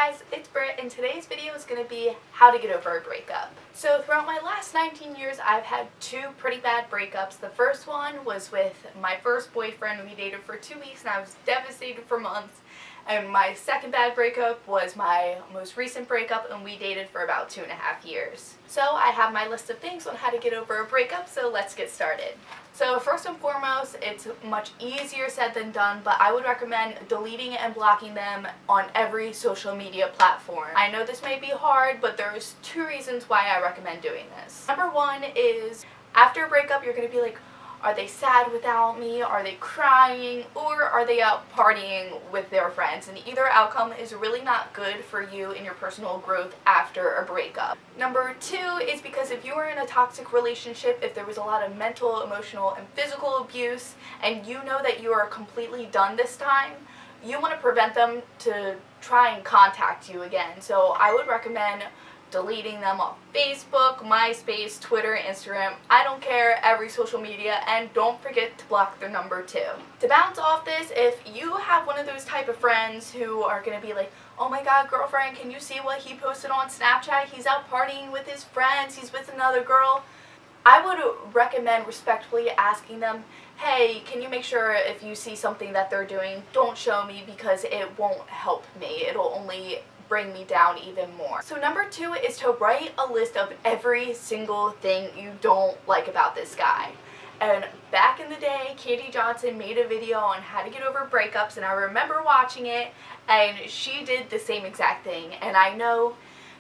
guys, it's Britt, and today's video is going to be how to get over a breakup. So throughout my last 19 years, I've had two pretty bad breakups. The first one was with my first boyfriend. We dated for 2 weeks and I was devastated for months. And my second bad breakup was my most recent breakup, and we dated for about 2.5 years. So I have my list of things on how to get over a breakup, so let's get started. So first and foremost, it's much easier said than done, but I would recommend deleting and blocking them on every social media platform. I know this may be hard, but there's 2 reasons why I recommend doing this. Number 1 is after a breakup, you're going to be like, are they sad without me? Are they crying? Or are they out partying with their friends? And either outcome is really not good for you in your personal growth after a breakup. Number 2 is because if you were in a toxic relationship, if there was a lot of mental, emotional, and physical abuse, and you know that you are completely done this time, you want to prevent them to try and contact you again. So I would recommend deleting them off Facebook, MySpace, Twitter, Instagram, I don't care, every social media, and don't forget to block their number too. To bounce off this, if you have one of those type of friends who are going to be like, oh my god, girlfriend, can you see what he posted on Snapchat? He's out partying with his friends, he's with another girl. I would recommend respectfully asking them, hey, can you make sure if you see something that they're doing, don't show me because it won't help me. It'll only bring me down even more. So number 2 is to write a list of every single thing you don't like about this guy. And back in the day, Katie Johnson made a video on how to get over breakups, and I remember watching it, and she did the same exact thing. And I know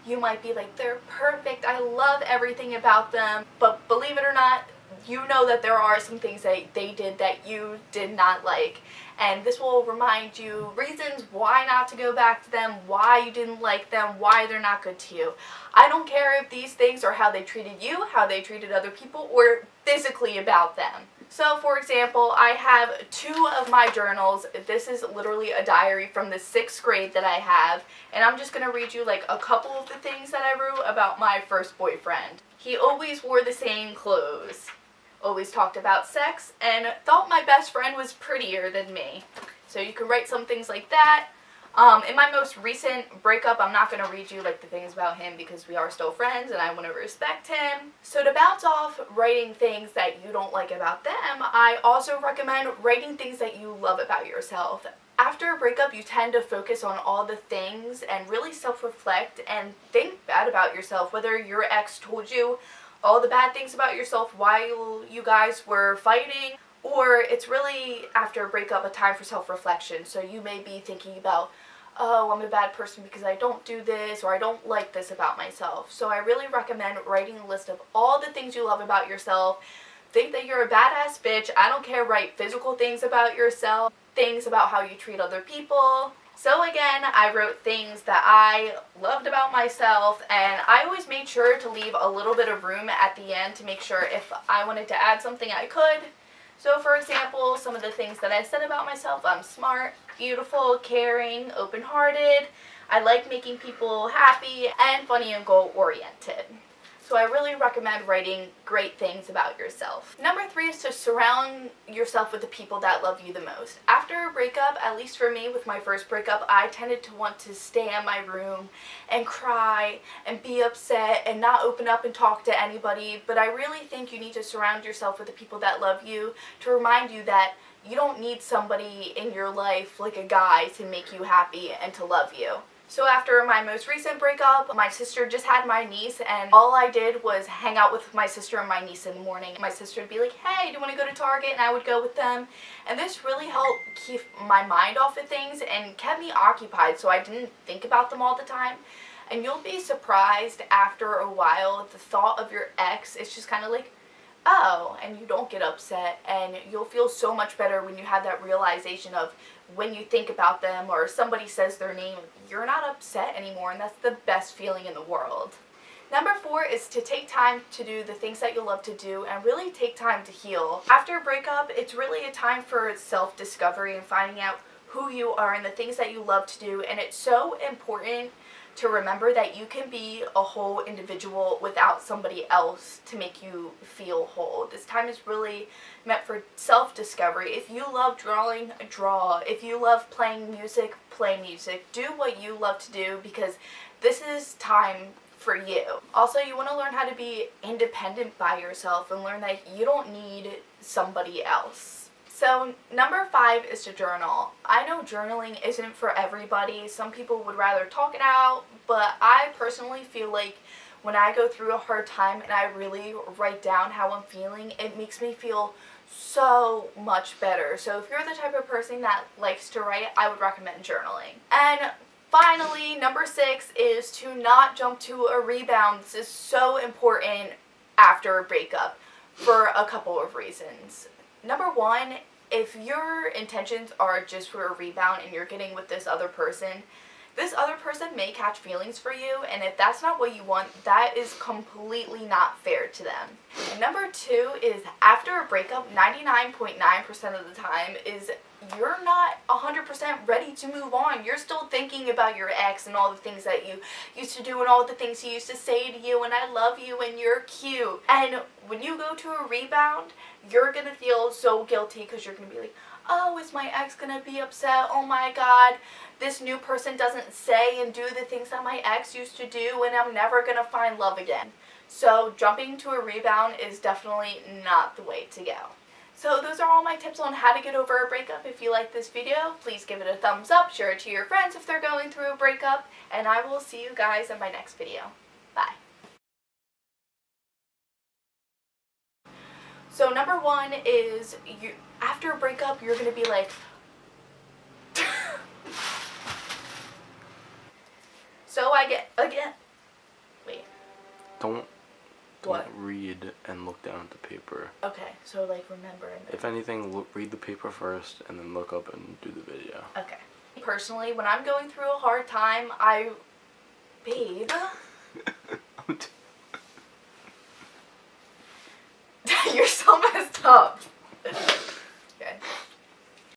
you might be like, they're perfect, I love everything about them, but believe it or not, you know that there are some things that they did that you did not like. And this will remind you reasons why not to go back to them, why you didn't like them, why they're not good to you. I don't care if these things are how they treated you, how they treated other people, or physically about them. So for example, I have 2 of my journals. This is literally a diary from the 6th grade that I have, and I'm just going to read you like a couple of the things that I wrote about my first boyfriend. He always wore the same clothes, always talked about sex, and thought my best friend was prettier than me. So you can write some things like that. In my most recent breakup, I'm not going to read you like the things about him because we are still friends and I want to respect him. So to bounce off writing things that you don't like about them, I also recommend writing things that you love about yourself. After a breakup, you tend to focus on all the things and really self-reflect and think bad about yourself, whether your ex told you all the bad things about yourself while you guys were fighting, or it's really, after a breakup, a time for self-reflection. So you may be thinking about, oh, I'm a bad person because I don't do this, or I don't like this about myself. So I really recommend writing a list of all the things you love about yourself. Think that you're a badass bitch. I don't care. Write physical things about yourself, things about how you treat other people. So again, I wrote things that I loved about myself, and I always made sure to leave a little bit of room at the end to make sure if I wanted to add something I could. So for example, some of the things that I said about myself: I'm smart, beautiful, caring, open-hearted, I like making people happy, and funny and goal-oriented. So I really recommend writing great things about yourself. Number 3 is to surround yourself with the people that love you the most. After a breakup, at least for me with my first breakup, I tended to want to stay in my room and cry and be upset and not open up and talk to anybody. But I really think you need to surround yourself with the people that love you to remind you that you don't need somebody in your life like a guy to make you happy and to love you. So after my most recent breakup, my sister just had my niece, and all I did was hang out with my sister and my niece in the morning. My sister would be like, hey, do you want to go to Target? And I would go with them. And this really helped keep my mind off of things and kept me occupied so I didn't think about them all the time. And you'll be surprised after a while, the thought of your ex is just kind of like, oh, and you don't get upset, and you'll feel so much better when you have that realization of when you think about them or somebody says their name, you're not upset anymore, and that's the best feeling in the world. Number 4 is to take time to do the things that you love to do and really take time to heal. After a breakup, it's really a time for self-discovery and finding out who you are and the things that you love to do, and it's so important to remember that you can be a whole individual without somebody else to make you feel whole. This time is really meant for self-discovery. If you love drawing, draw. If you love playing music, play music. Do what you love to do, because this is time for you. Also, you want to learn how to be independent by yourself and learn that you don't need somebody else. So number 5 is to journal. I know journaling isn't for everybody. Some people would rather talk it out, but I personally feel like when I go through a hard time and I really write down how I'm feeling, it makes me feel so much better. So if you're the type of person that likes to write, I would recommend journaling. And finally, number 6 is to not jump to a rebound. This is so important after a breakup for a couple of reasons. Number 1, if your intentions are just for a rebound and you're getting with this other person may catch feelings for you, and if that's not what you want, that is completely not fair to them. And number 2 is after a breakup, 99.9% of the time is you're not 100% ready to move on. You're still thinking about your ex and all the things that you used to do and all the things he used to say to you, and I love you and you're cute. And when you go to a rebound, you're going to feel so guilty because you're going to be like, oh, is my ex going to be upset? Oh my God, this new person doesn't say and do the things that my ex used to do, and I'm never going to find love again. So jumping to a rebound is definitely not the way to go. So those are all my tips on how to get over a breakup. If you like this video, please give it a thumbs up, share it to your friends if they're going through a breakup, and I will see you guys in my next video. Bye. So number 1 is, after a breakup, you're going to be like, so I get, again, wait. Don't What? read and look down at the paper. Okay, so like remember. If anything, read the paper first and then look up and do the video. Okay. Personally, when I'm going through a hard time, babe. You're so messed up.